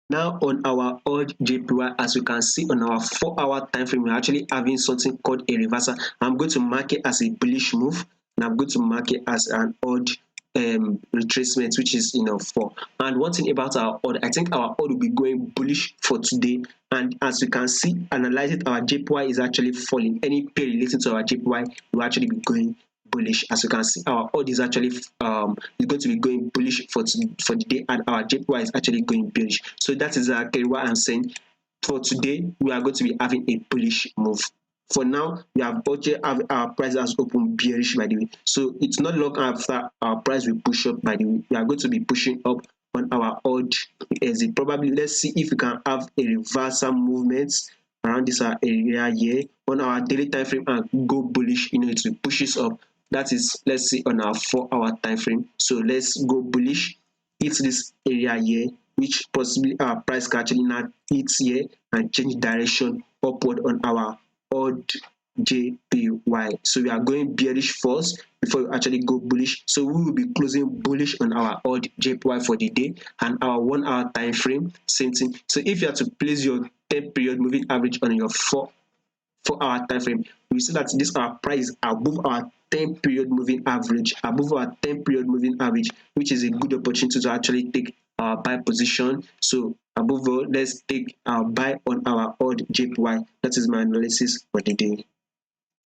Now on our odd JPY, as you can see on our 4-hour time frame, we're actually having something called a reversal. I'm going to mark it as a bullish move, and I'm going to mark it as an odd retracement, which is 4. And one thing about our odd, I think our odd will be going bullish for today. And as you can see, analyze it, our JPY is actually falling. Any pair relating to our JPY will actually be going bullish. As you can see, our odd is actually is going to be going bullish for the day, and our JPY is actually going bearish. So that is exactly what I'm saying. For today, we are going to be having a bullish move. For now, we have budget, our price has opened bearish, by the way. So it's not long after our price will push up, by the way. We are going to be pushing up on our odd exit. Probably, let's see if we can have a reversal movement around this area here on our daily time frame and go bullish. It will push us up. That is, let's see on our 4-hour time frame. So let's go bullish, hit this area here, which possibly our price can actually now hit here and change direction upward on our odd JPY. So we are going bearish first before we actually go bullish. So we will be closing bullish on our odd JPY for the day, and our 1-hour time frame, same thing. So if you have to place your 10-period moving average on your 4-hour time frame, we see that this our price above our 10-period moving average, which is a good opportunity to actually take our buy position. So above all, let's take our buy on our odd JPY. That is my analysis for the day.